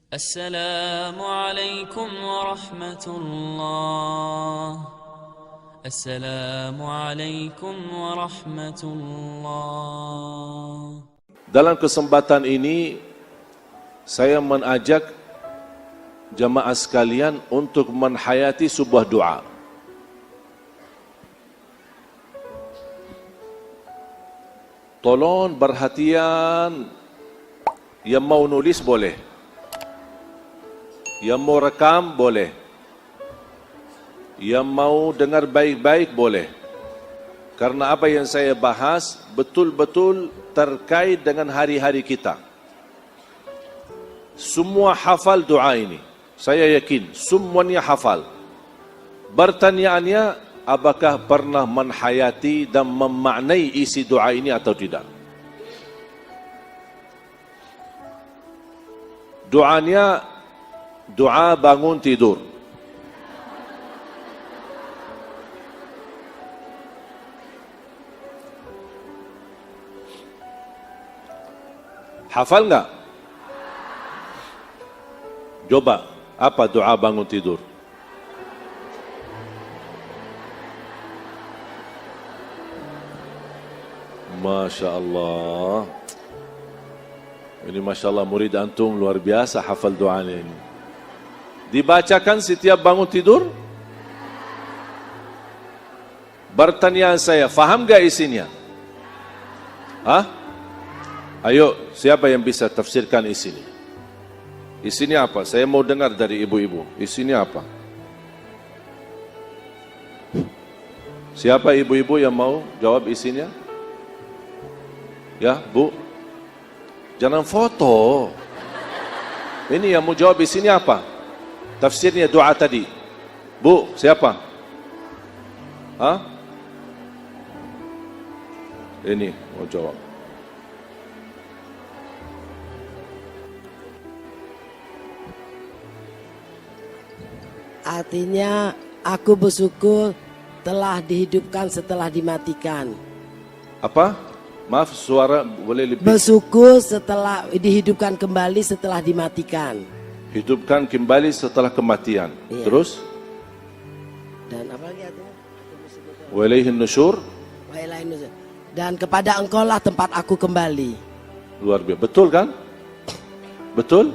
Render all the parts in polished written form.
السلام عليكم ورحمة الله. السلام عليكم ورحمة الله. Dalam kesempatan ini saya mengajak jamaah sekalian untuk menhayati sebuah doa. Tolong perhatian, yang mau nulis boleh, yang mau rekam boleh, yang mau dengar baik-baik boleh. Karena apa yang saya bahas betul-betul terkait dengan hari-hari kita. Semua hafal doa ini, saya yakin semuanya hafal. Pertanyaannya, apakah pernah menhayati dan memaknai isi doa ini atau tidak? Doanya doa bangun tidur. Hafal enggak? Coba, apa doa bangun tidur? Masya Allah. Ini Masya Allah, murid antum luar biasa hafal doanya ini. Dibacakan setiap bangun tidur? Pertanyaan saya, faham gak isinya? Hah? Ayo, siapa yang bisa tafsirkan isinya? Isinya apa? Saya mau dengar dari ibu-ibu. Isinya apa? Siapa ibu-ibu yang mau jawab isinya? Ya, Bu. Jangan foto. Ini yang mau jawab isinya apa? Tafsirnya doa tadi. Bu, siapa? Hah? Ini mau jawab. Artinya aku bersyukur telah dihidupkan setelah dimatikan. Apa? Maaf, suara boleh lebih. Bersyukur setelah dihidupkan kembali setelah dimatikan. Hidupkan kembali setelah kematian. Iya. Terus? Dan apa lagi artinya? Wa ilaihin nusyur. Wa ilaihin nusyur. Dan kepada engkau lah tempat aku kembali. Luar biasa. Betul kan? Betul?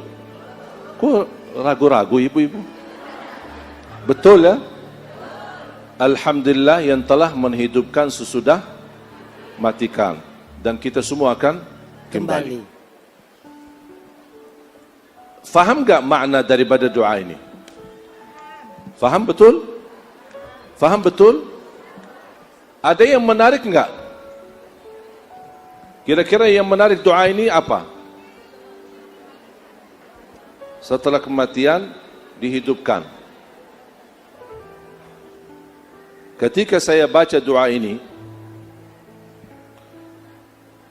Kok ragu-ragu ibu-ibu? Betul ya? Alhamdulillah yang telah menghidupkan sesudah matikan. Dan kita semua akan kembali. Faham gak makna daripada doa ini? Faham betul? Faham betul? Ada yang menarik enggak? Kira-kira yang menarik doa ini apa? Setelah kematian dihidupkan. Ketika saya baca doa ini,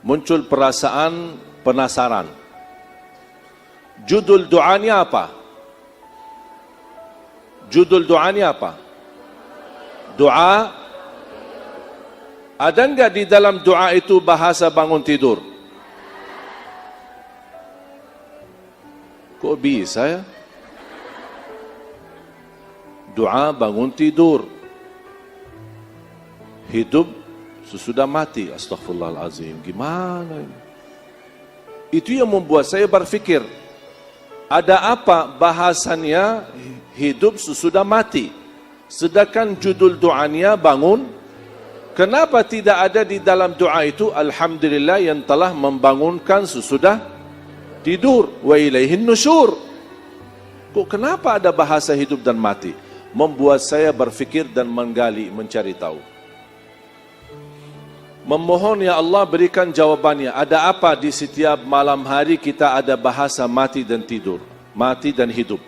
muncul perasaan penasaran. Judul doanya apa? Judul doanya apa? Doa. Ada enggak di dalam doa itu bahasa bangun tidur? Kok bisa ya? Doa bangun tidur. Hidup sesudah mati. Astaghfirullahalazim. Gimana ini? Itu yang membuat saya berpikir, ada apa bahasannya hidup sesudah mati? Sedangkan judul doanya bangun. Kenapa tidak ada di dalam doa itu Alhamdulillah yang telah membangunkan sesudah tidur, wa ilaihin nusyur? Kok kenapa ada bahasa hidup dan mati? Membuat saya berpikir dan menggali, mencari tahu. Memohon ya Allah berikan jawabannya. Ada apa di setiap malam hari kita ada bahasa mati dan tidur, mati dan hidup.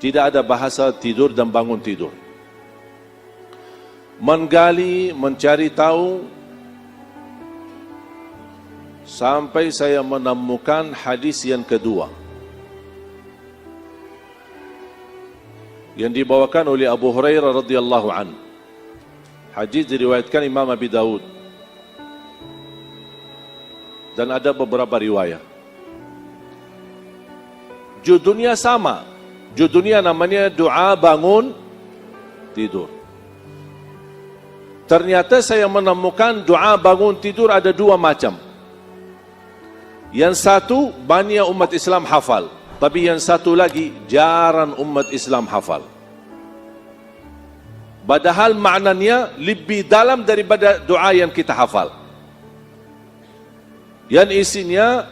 Tidak ada bahasa tidur dan bangun tidur. Menggali, mencari tahu, sampai saya menemukan hadis yang kedua yang dibawakan oleh Abu Hurairah radhiyallahu anhu. Hadis diriwayatkan Imam Abi Daud. Dan ada beberapa riwayat. judulnya sama. Judulnya namanya doa bangun tidur. Ternyata saya menemukan doa bangun tidur ada dua macam. Yang satu banyak umat Islam hafal, tapi yang satu lagi jarang umat Islam hafal. Padahal maknanya lebih dalam daripada doa yang kita hafal. Yang isinya,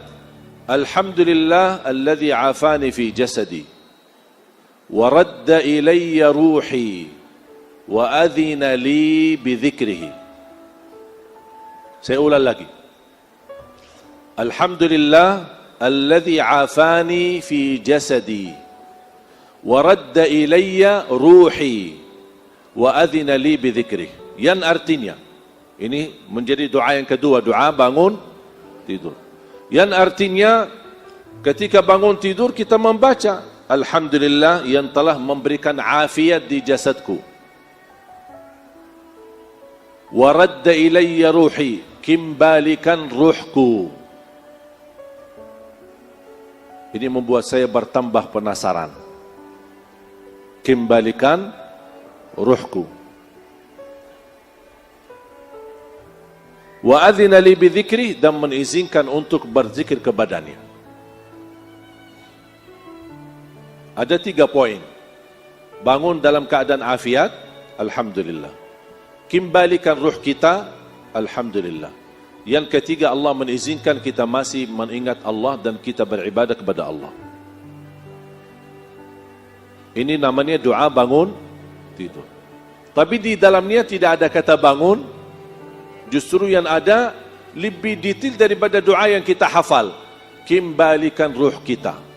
Alhamdulillah alladhi afani fi jasadi wa radda ilayya ruhi wa adhina li bidhikrihi. Saya ulang lagi. Alhamdulillah alladhi afani fi jasadi wa radda ilayya ruhi wa adhina li bidhikrihi. Yang artinya, ini menjadi doa yang kedua, doa bangun tidur. Yang artinya, ketika bangun tidur kita membaca Alhamdulillah yang telah memberikan afiat di jasadku. Wa radda ilayya ruhi, kembalikan ruhku. Ini membuat saya bertambah penasaran. Kembalikan ruhku. Wa adzina li bidzikri, dan mengizinkan untuk berzikir kepadanya. Ada 3 poin. Bangun dalam keadaan afiat, alhamdulillah. Kembalikan ruh kita, alhamdulillah. Yang ketiga, Allah mengizinkan kita masih mengingat Allah dan kita beribadah kepada Allah. Ini namanya doa bangun tidur. Tapi di dalamnya tidak ada kata bangun. Justru yang ada lebih detail daripada doa yang kita hafal. Kembalikan ruh kita.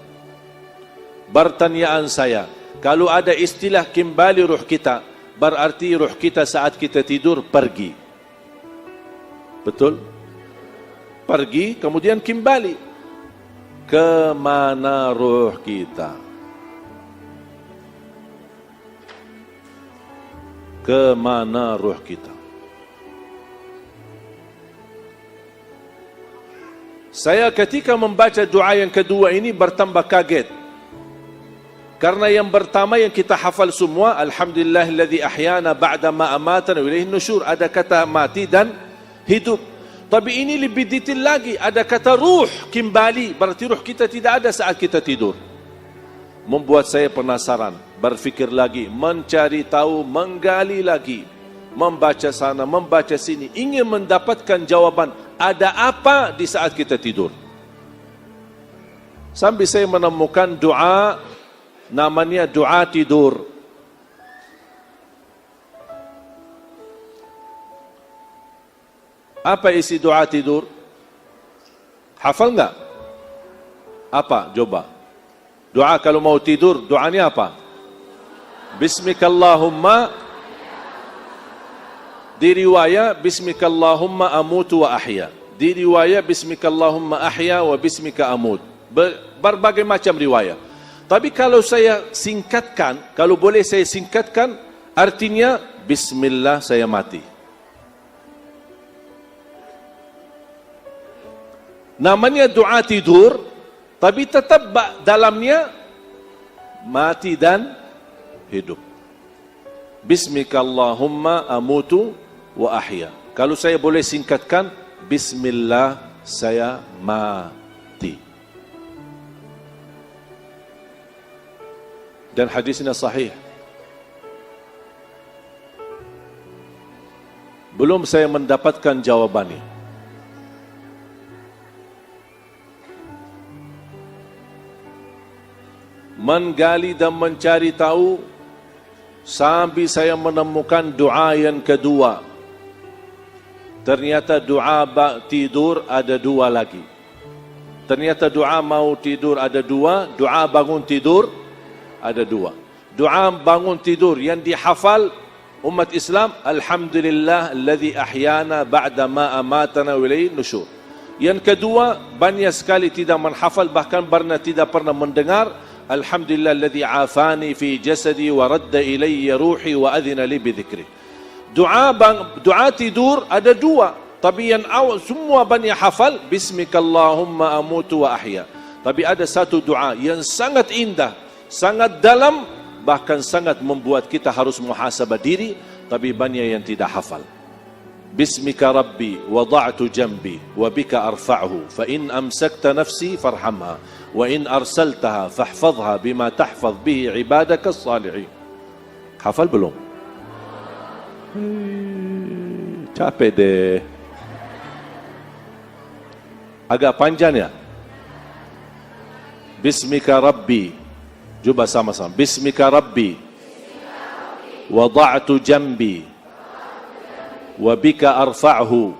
Pertanyaan saya, kalau ada istilah kembali ruh kita, berarti ruh kita saat kita tidur pergi. Betul? Pergi, kemudian kembali. Kemana ruh kita? Kemana ruh kita? Saya ketika membaca doa yang kedua ini bertambah kaget. Karena yang pertama yang kita hafal semua, Alhamdulillahilladzi ahyana ba'da ma amatana wa ilaihin nusyur, ada kata mati dan hidup. Tapi ini lebih detail lagi, ada kata ruh, kembali, berarti ruh kita tidak ada saat kita tidur. Membuat saya penasaran, berfikir lagi, mencari tahu, menggali lagi, membaca sana, membaca sini, ingin mendapatkan jawaban, ada apa di saat kita tidur. Sampai saya menemukan doa, namanya doa tidur. Apa isi doa tidur? Hafal enggak? Apa? Coba. Doa kalau mau tidur, doanya apa? Bismikallahumma. Di riwayat Bismikallahumma amutu wa ahya. Di riwayat Bismikallahumma ahya wa bismika amut. Berbagai macam riwayat. Tapi kalau saya singkatkan, kalau boleh saya singkatkan, artinya Bismillah saya mati. Namanya doa tidur, tapi tetap dalamnya mati dan hidup. Bismikallahumma amutu wa ahya. Kalau saya boleh singkatkan, Bismillah saya mati. Dan hadisnya sahih. Belum saya mendapatkan jawabannya. Menggali dan mencari tahu sampai saya menemukan doa yang kedua. Ternyata doa tidur ada 2 lagi. Ternyata doa mau tidur ada 2, doa bangun tidur ada 2. Doa bangun tidur yang dihafal umat Islam, Alhamdulillah alladzi ahyana ba'da ma amatana wa ilaihin nusyur. Yang kedua, banyak sekali tidak menghafal, bahkan tidak pernah mendengar, Alhamdulillah alladzi afani fi jasadi wa radda ilayya ruhi wa adhina li bidhikri. Doa tidur ada 2, tapi yang awal semua banyak hafal Bismikallahumma amutu wa ahya. Tapi ada satu doa yang sangat indah, sangat dalam, bahkan sangat membuat kita harus muhasabah diri, tapi banyak yang tidak hafal. Bismika Rabbi wada'tu jambi wa bika arfa'hu fa in amsakta nafsi farhamha wa in arsaltaha fahfadhha bima tahfadh bihi ibadaka as-salihin. Hafal belum? Capek deh. Agak panjang ya. Bismika Rabbi. Cuba sama-sama. Bismika Rabbi. Wada'tu jambi. Wa bika arfa'hu.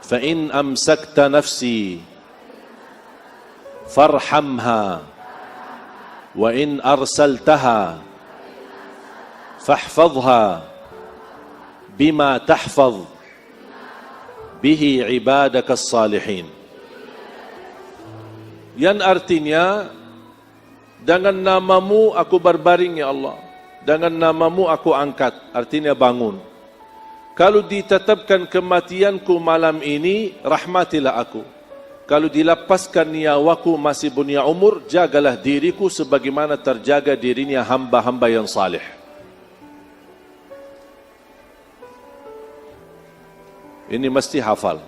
Fa in amsakta nafsi. Farhamha. Wa in arsaltaha. Fahfadhha. Bima tahfadh. Bihi ibadaka as-salihin. Yang artinya, dengan namamu aku berbaring ya Allah, dengan namamu aku angkat, artinya bangun. Kalau ditetapkan kematianku malam ini, rahmatilah aku. Kalau dilepaskan nyawaku masih punya umur, jagalah diriku sebagaimana terjaga dirinya hamba-hamba yang salih. Ini mesti hafal.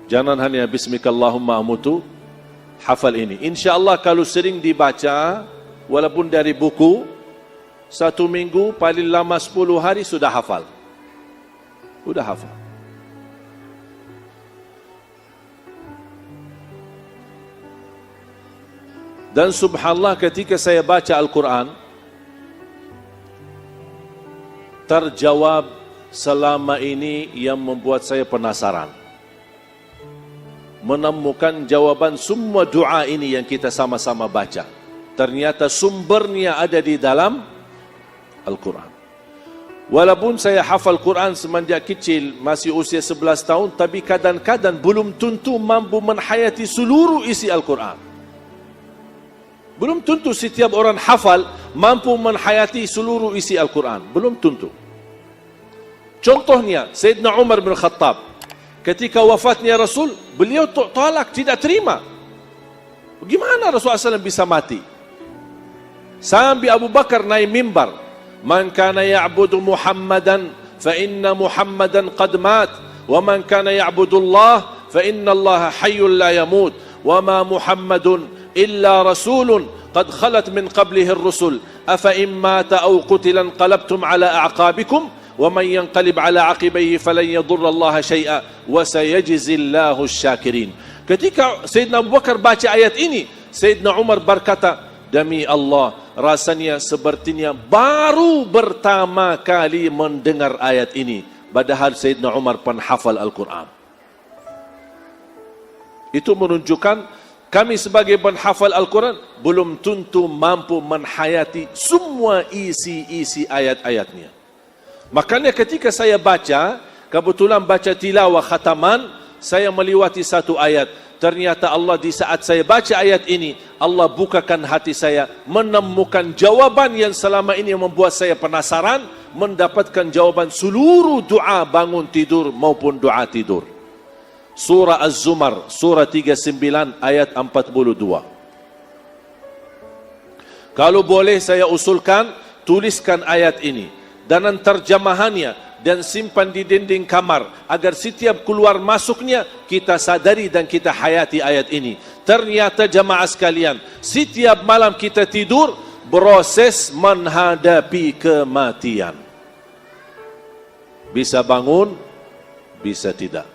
Jangan hanya Bismikallahumma amutu, hafal ini. InsyaAllah kalau sering dibaca, walaupun dari buku, 1 minggu, paling lama 10 hari sudah hafal. Sudah hafal. Dan subhanallah ketika saya baca Al-Quran, terjawab selama ini yang membuat saya penasaran. Menemukan jawaban semua doa ini yang kita sama-sama baca. Ternyata sumbernya ada di dalam Al-Quran. Walaupun saya hafal Quran semenjak kecil, masih usia 11 tahun, tapi kadang-kadang belum tentu mampu menghayati seluruh isi Al-Quran. Belum tentu setiap orang hafal mampu menghayati seluruh isi Al-Quran. Belum tentu. Contohnya, Sayyidina Umar bin Khattab. Ketika wafatnya Rasul, beliau tolak, tidak terima. Bagaimana Rasulullah SAW bisa mati? Sampai Abu Bakar naik mimbar. Man kana ya'budu Muhammadan, fa inna Muhammadan qad mat. Wa man kana ya'budu Allah, fa inna Allah hayyul la yamut. Wa ma Muhammadun illa rasulun qad khalat min qablihi ar-rusul. Afa in mata aw qutila qalabtum ala a'qabikum. وَمَنْ يَنْقَلِبْ عَلَى عَقِبَيْهِ فَلَنْ يَضُرَّ اللَّهَ شَيْئًا وَسَيَجْزِي اللَّهُ الشَّاكِرِينَ. Ketika Sayyidina Abu Bakar baca ayat ini, Sayyidina Umar berkata, demi Allah, rasanya sepertinya baru pertama kali mendengar ayat ini. Padahal Sayyidina Umar penghafal Al-Quran. Itu menunjukkan kami sebagai penghafal Al-Quran belum tentu mampu menghayati semua isi-isi ayat-ayatnya. Makanya ketika saya baca, kebetulan baca tilawah khataman, saya melewati satu ayat. Ternyata Allah di saat saya baca ayat ini, Allah bukakan hati saya, menemukan jawaban yang selama ini membuat saya penasaran, mendapatkan jawaban seluruh doa bangun tidur maupun doa tidur. Surah Az-Zumar, surah 39 ayat 42. Kalau boleh saya usulkan, tuliskan ayat ini dan terjemahannya dan simpan di dinding kamar agar setiap keluar masuknya kita sadari dan kita hayati ayat ini. Ternyata jamaah sekalian, setiap malam kita tidur proses menghadapi kematian. Bisa bangun, bisa tidak.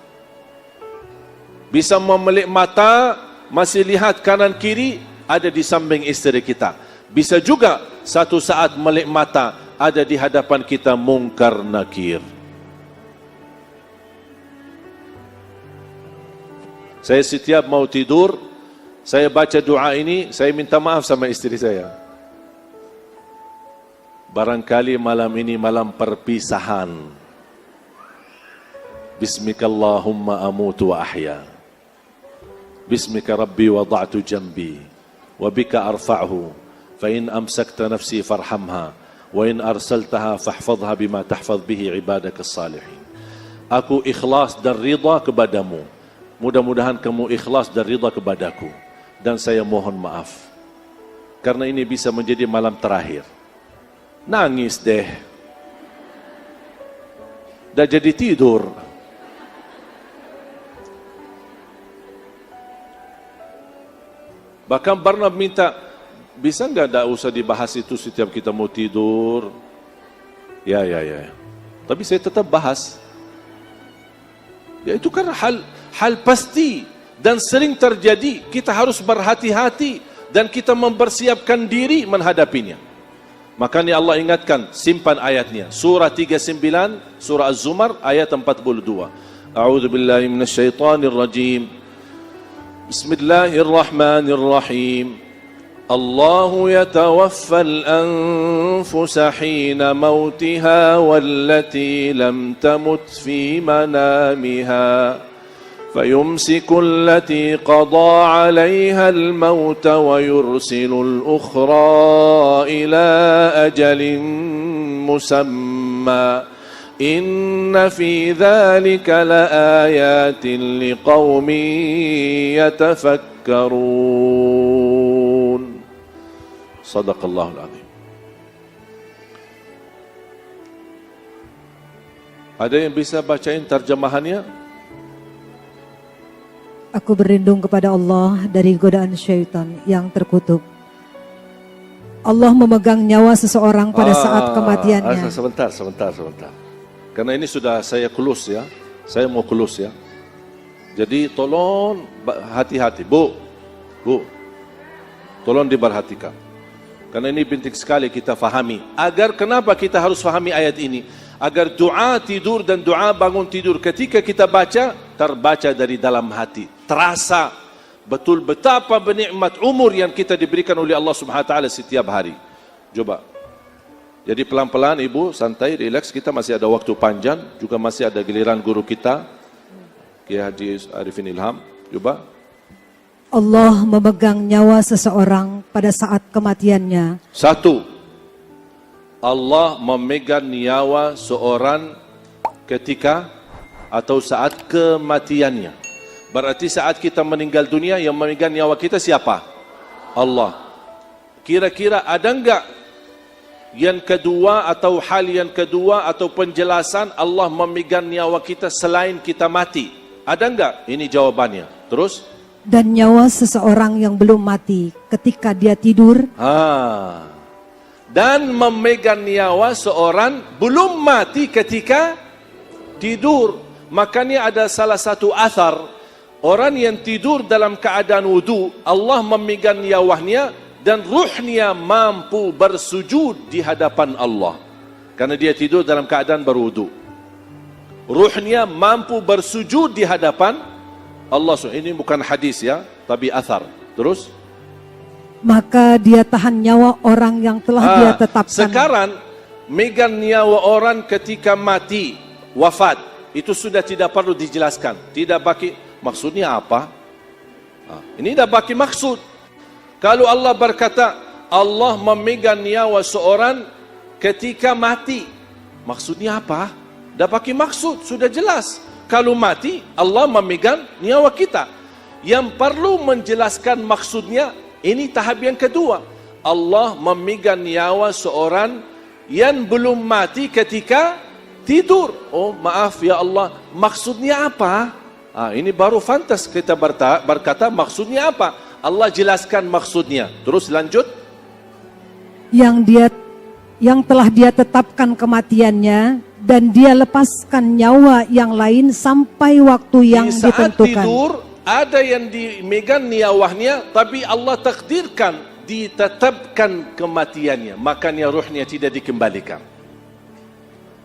Bisa memelik mata, masih lihat kanan kiri, ada di samping istri kita. Bisa juga satu saat melik mata, ada di hadapan kita mungkar nakir. Saya setiap mau tidur, saya baca doa ini, saya minta maaf sama istri saya. Barangkali malam ini malam perpisahan. Bismikallahumma amutu wa ahya. Bismika Rabbi wada'tu jambi. Wa bika arfa'hu. Fa in amsakta nafsi farhamha. Wa in arsaltaha fahfadhha bima tahfadh bihi ibadaka as-salihin. Aku ikhlas dan ridha kepadamu. Mudah-mudahan kamu ikhlas dan ridha kepadaku. Dan saya mohon maaf. Karena ini bisa menjadi malam terakhir. Nangis deh. Dah jadi tidur. Bahkan Barnab minta, bisa enggak tak usah dibahas itu setiap kita mau tidur? Ya. Tapi saya tetap bahas. Ya itu kan hal pasti dan sering terjadi. Kita harus berhati-hati dan kita mempersiapkan diri menghadapinya. Makanya Allah ingatkan, simpan ayatnya. Surah 39, surah Az-Zumar ayat 42. A'udzu billahi minasyaitonir rajim. Bismillahirrahmanirrahim. الله يتوفى الأنفس حين موتها والتي لم تمت في منامها فيمسك التي قضى عليها الموت ويرسل الأخرى إلى أجل مسمى إن في ذلك لآيات لقوم يتفكرون. Sadaqallahul azim. Ada yang bisa bacain terjemahannya? Aku berlindung kepada Allah dari godaan syaitan yang terkutuk. Allah memegang nyawa seseorang pada saat kematiannya. Sebentar. Karena ini sudah saya close ya. Saya mau close ya. Jadi tolong hati-hati. Bu. Tolong diperhatikan. Karena ini penting sekali kita fahami. Agar kenapa kita harus fahami ayat ini? Agar doa tidur dan doa bangun tidur ketika kita baca, terbaca dari dalam hati. Terasa betul betapa bernikmat umur yang kita diberikan oleh Allah Subhanahu wa taala setiap hari. Coba. Jadi pelan-pelan Ibu, santai, relax, kita masih ada waktu panjang, juga masih ada giliran guru kita, Kiai Haji Arifin Ilham. Coba. Allah memegang nyawa seseorang pada saat kematiannya. 1. Allah memegang nyawa seorang ketika atau saat kematiannya. Berarti saat kita meninggal dunia yang memegang nyawa kita siapa? Allah. Kira-kira ada enggak yang kedua atau hal yang kedua atau penjelasan Allah memegang nyawa kita selain kita mati? Ada enggak? Ini jawabannya. Terus? Dan nyawa seseorang yang belum mati ketika dia tidur. Dan memegang nyawa seorang belum mati ketika tidur. Makanya ada salah satu athar, orang yang tidur dalam keadaan wudu, Allah memegang nyawanya dan ruhnya mampu bersujud di hadapan Allah. Karena dia tidur dalam keadaan berwudu. Ruhnya mampu bersujud di hadapan Allah. Ini bukan hadis ya, tapi athar. Terus? Maka dia tahan nyawa orang yang telah dia tetapkan. Sekarang megang nyawa orang ketika mati, wafat, itu sudah tidak perlu dijelaskan. Tidak baki maksudnya apa? Ini dah baki maksud. Kalau Allah berkata Allah memegang nyawa seorang ketika mati, maksudnya apa? Dah baki maksud, sudah jelas. Kalau mati, Allah memegang nyawa kita. Yang perlu menjelaskan maksudnya, ini tahap yang kedua. Allah memegang nyawa seorang yang belum mati ketika tidur. Oh maaf ya Allah, maksudnya apa? Ini baru fantas kita berkata maksudnya apa? Allah jelaskan maksudnya. Terus lanjut. Yang telah dia tetapkan kematiannya, dan dia lepaskan nyawa yang lain sampai waktu yang ditentukan. Di saat tidur, ada yang dimegang nyawanya, tapi Allah takdirkan, ditetapkan kematiannya. Makanya ruhnya tidak dikembalikan.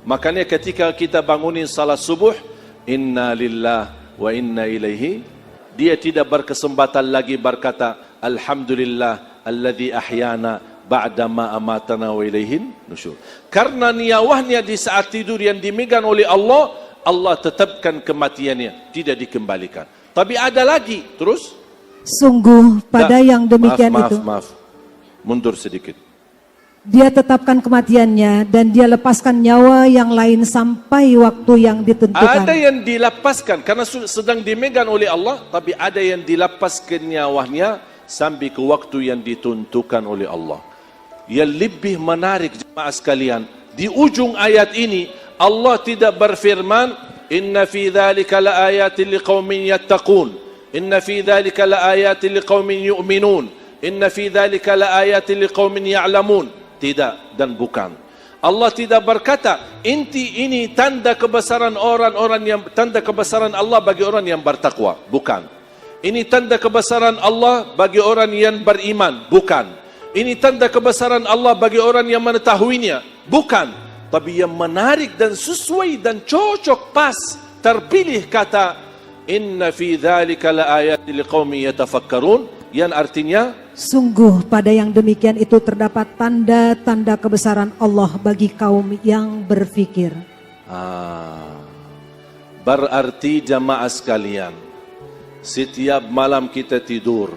Makanya ketika kita bangunin salat subuh, inna lillah wa inna ilaihi, dia tidak berkesempatan lagi berkata, alhamdulillah alladzi ahyana ba'dama amatana wa ilaihin nusyur. Karena nyawanya di saat tidur yang dimegang oleh Allah, Allah tetapkan kematiannya, tidak dikembalikan. Tapi ada lagi, terus? Sungguh pada yang demikian itu. Maaf. Mundur sedikit. Dia tetapkan kematiannya dan dia lepaskan nyawa yang lain sampai waktu yang ditentukan. Ada yang dilepaskan karena sedang dimegang oleh Allah, tapi ada yang dilepaskan nyawanya sampai ke waktu yang ditentukan oleh Allah. Yang lebih menarik jemaah sekalian, di ujung ayat ini Allah tidak berfirman, "Inna fi dzalika laayatin liqaumin yattaqun, inna fi dzalika laayatin liqaumin yu'minun, inna fi dzalika laayatin liqaumin ya'lamun." Tidak dan bukan. Allah tidak berkata, ini tanda kebesaran orang-orang yang tanda kebesaran Allah bagi orang yang bertakwa. Bukan. Ini tanda kebesaran Allah bagi orang yang beriman. Bukan. Ini tanda kebesaran Allah bagi orang yang mengetahuinya. Bukan. Tapi yang menarik dan sesuai dan cocok pas terpilih kata inna fi dzalika laayatin liqaumin yatafakkarun, yang artinya sungguh pada yang demikian itu terdapat tanda-tanda kebesaran Allah bagi kaum yang berfikir. Berarti jamaah sekalian, setiap malam kita tidur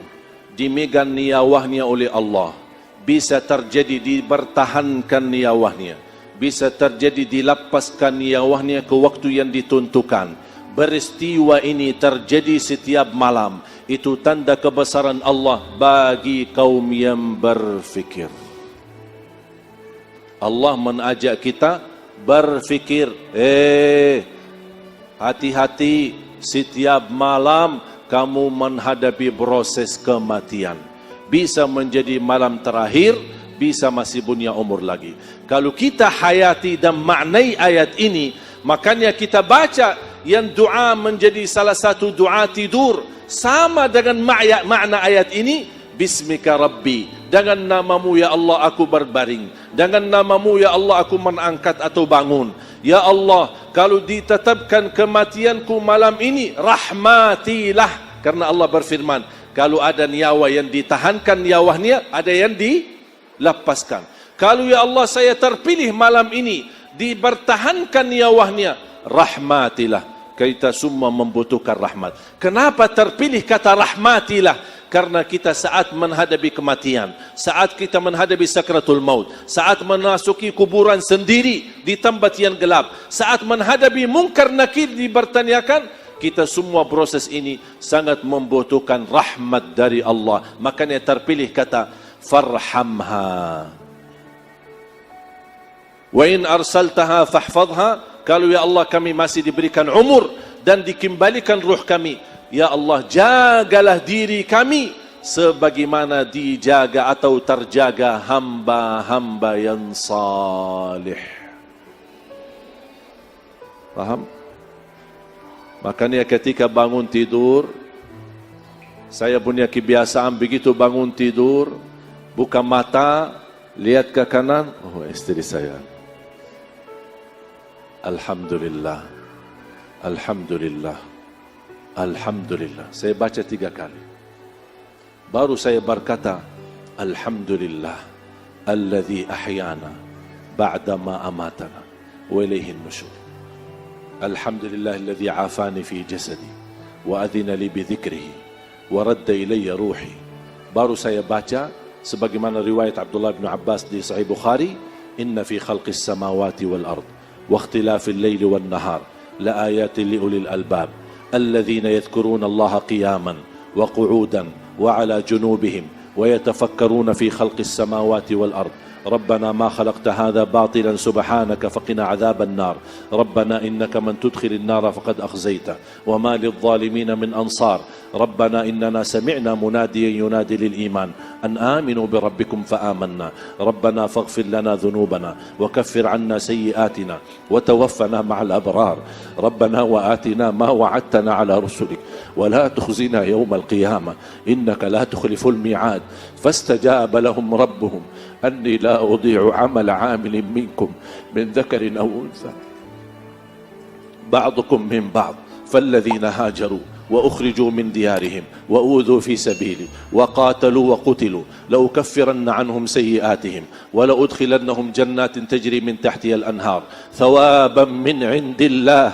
dimegang niyawahnya oleh Allah. Bisa terjadi dipertahankan niyawahnya, bisa terjadi dilepaskan niyawahnya ke waktu yang ditentukan. Peristiwa ini terjadi setiap malam. Itu tanda kebesaran Allah bagi kaum yang berfikir. Allah mengajak kita berfikir. Hati-hati, setiap malam kamu menghadapi proses kematian. Bisa menjadi malam terakhir, bisa masih punya umur lagi. Kalau kita hayati dan maknai ayat ini, makanya kita baca yang doa menjadi salah satu doa tidur. Sama dengan makna ayat ini, Bismika Rabbi, dengan namamu ya Allah aku berbaring, dengan namamu ya Allah aku mengangkat atau bangun. Ya Allah, kalau ditetapkan kematianku malam ini, rahmatilah. Karena Allah berfirman, kalau ada nyawa yang ditahankan nyawanya, ada yang dilepaskan. Kalau ya Allah saya terpilih malam ini, dipertahankan nyawanya, rahmatilah. Kita semua membutuhkan rahmat. Kenapa terpilih kata rahmatilah? Karena kita saat menghadapi kematian, saat kita menghadapi sakratul maut, saat memasuki kuburan sendiri di tempat yang gelap, saat menghadapi mungkar nakir dipertanyakan, kita semua proses ini sangat membutuhkan rahmat dari Allah. Makanya terpilih kata farhamha. Wa in arsaltaha fahfadha. Kalau ya Allah kami masih diberikan umur dan dikembalikan ruh kami, ya Allah jagalah diri kami sebagaimana dijaga atau terjaga hamba-hamba yang salih. Paham? Makanya ketika bangun tidur, saya punya kebiasaan begitu bangun tidur, buka mata, lihat ke kanan, oh istri saya. Alhamdulillah, Alhamdulillah, Alhamdulillah. Saya baca 3 kali. Baru saya berkata, Alhamdulillah, alladhi ahyana ba'dama amatana, wa ilayhin nusyur. Alhamdulillah, alladhi afani fi jasadi, wa adhina li bidhikrihi, wa radda ilayya ruhi. Baru saya baca, sebagaimana riwayat Abdullah bin Abbas di Sahih Bukhari, inna fi khalqis samawati wal ard واختلاف الليل والنهار لآيات لأولي الألباب الذين يذكرون الله قياما وقعودا وعلى جنوبهم ويتفكرون في خلق السماوات والأرض ربنا ما خلقت هذا باطلا سبحانك فقنا عذاب النار ربنا إنك من تدخل النار فقد أخزيته وما للظالمين من أنصار ربنا إننا سمعنا مناديا ينادي للإيمان أن آمنوا بربكم فآمنا ربنا فاغفر لنا ذنوبنا وكفر عنا سيئاتنا وتوفنا مع الأبرار ربنا وآتنا ما وعدتنا على رسلك ولا تخزنا يوم القيامة إنك لا تخلف الميعاد فاستجاب لهم ربهم أني لا أضيع عمل عامل منكم من ذكر أو أنثى بعضكم من بعض فالذين هاجروا وأخرجوا من ديارهم وأوذوا في سبيلي وقاتلوا وقتلوا لأكفرن عنهم سيئاتهم ولأدخلنهم جنات تجري من تحتها الأنهار ثوابا من عند الله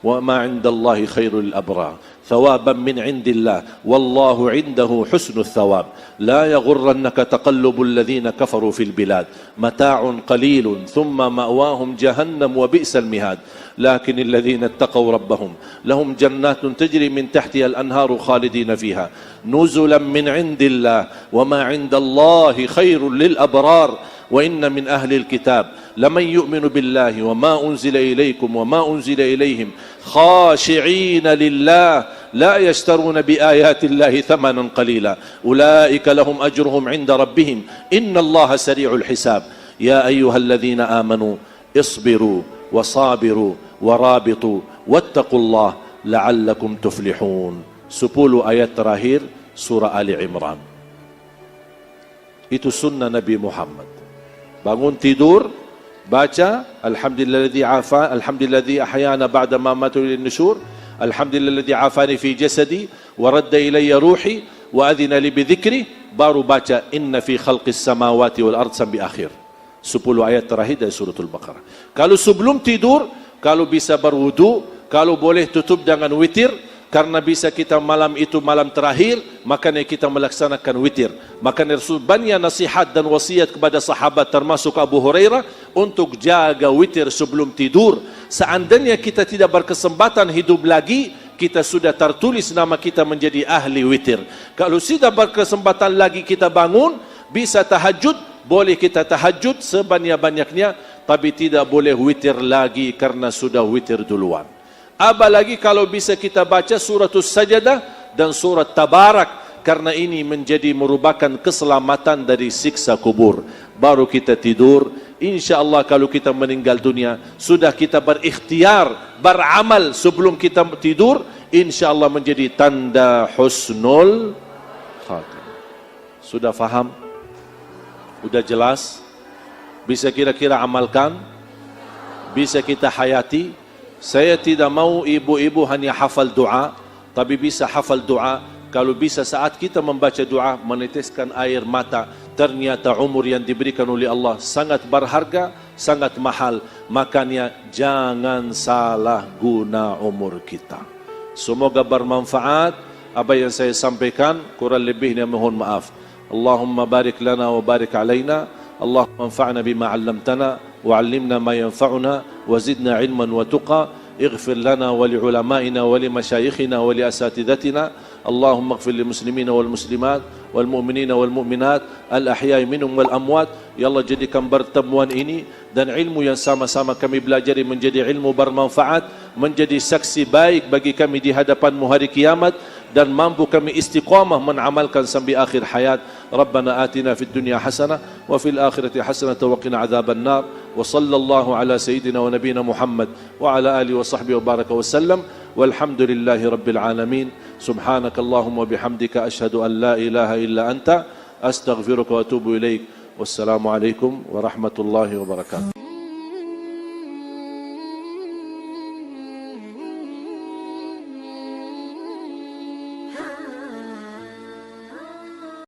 وما عند الله خير للأبرار ثوابا من عند الله والله عنده حسن الثواب لا يغرنك تقلب الذين كفروا في البلاد متاع قليل ثم مأواهم جهنم وبئس المهاد لكن الذين اتقوا ربهم لهم جنات تجري من تحتها الأنهار خالدين فيها نزلا من عند الله وما عند الله خير للأبرار وإن من أهل الكتاب لمن يؤمن بالله وما أنزل إليكم وما أنزل إليهم خاشعين لله لا يشترون بآيات الله ثمنا قليلا أولئك لهم أجرهم عند ربهم إن الله سريع الحساب يا أيها الذين آمنوا اصبروا وصابروا ورابطوا واتقوا الله لعلكم تفلحون 10 ayat terakhir surah Ali Imran. Itu sunnah Nabi Muhammad. Bangun tidur, baca alhamdulilladzi afa, alhamdulilladzi ahyana ba'da ma matu lin nusyur, alhamdulilladzi afani fi jasadi wa radda ilayya ruhi wa adhina li bi dhikri, baru baca inna fi khalqis samawati wal ard sampai akhir. 10 ayat terakhir dari suratul Baqarah. Kalau sebelum tidur, kalau bisa berwudu, kalau boleh tutup dengan witir, karena bisa kita malam itu malam terakhir, makanya kita melaksanakan witir. Makanya Rasul banyak nasihat dan wasiat kepada sahabat termasuk Abu Hurairah untuk jaga witir sebelum tidur. Seandainya kita tidak berkesempatan hidup lagi, kita sudah tertulis nama kita menjadi ahli witir. Kalau tidak berkesempatan lagi kita bangun, bisa tahajud, boleh kita tahajud sebanyak-banyaknya, tapi tidak boleh witir lagi karena sudah witir duluan. Apalagi kalau bisa kita baca suratul Sajadah dan surat Tabarak, karena ini menjadi merupakan keselamatan dari siksa kubur. Baru kita tidur, insya-Allah kalau kita meninggal dunia, sudah kita berikhtiar, beramal sebelum kita tidur, insya-Allah menjadi tanda husnul khatimah. Sudah faham? Sudah jelas? Bisa kira-kira amalkan? Bisa kita hayati? Saya tidak mau ibu-ibu hanya hafal doa, tapi bisa hafal doa. Kalau bisa saat kita membaca doa, meneteskan air mata. Ternyata umur yang diberikan oleh Allah sangat berharga, sangat mahal. Makanya jangan salah guna umur kita. Semoga bermanfaat apa yang saya sampaikan. Kurang lebihnya mohon maaf. Allahumma barik lana wa barik alaina. Allahumma anfa'na bima 'allamtana وعلمنا ما ينفعنا وزدنا علما وتقى اغفر لنا ولعلمائنا ولمشايخنا ولأساتذتنا اللهم اغفر للمسلمين والمسلمات والمؤمنين والمؤمنات الأحياء منهم والأموات. Ya Allah, jadikan pertemuan ini dan ilmu yang sama-sama kami belajari menjadi ilmu bermanfaat, menjadi saksi baik bagi kami di hadapan hari kiamat, dan mampu kami istiqamah menamalkan sampai akhir hayat. Rabbana atina fid dunya hasanah wa fil akhirati hasanah wa qina adzaban nar. Wa sallallahu ala sayyidina wa nabiyina Muhammad wa ala alihi wa sahbihi wa baraka wa sallam. Walhamdulillahi rabbil alamin. Subhanakallahumma bihamdika asyhadu an la ilaha illa anta astaghfiruka wa atubu ilaik. Wassalamu alaikum warahmatullahi wabarakatuh.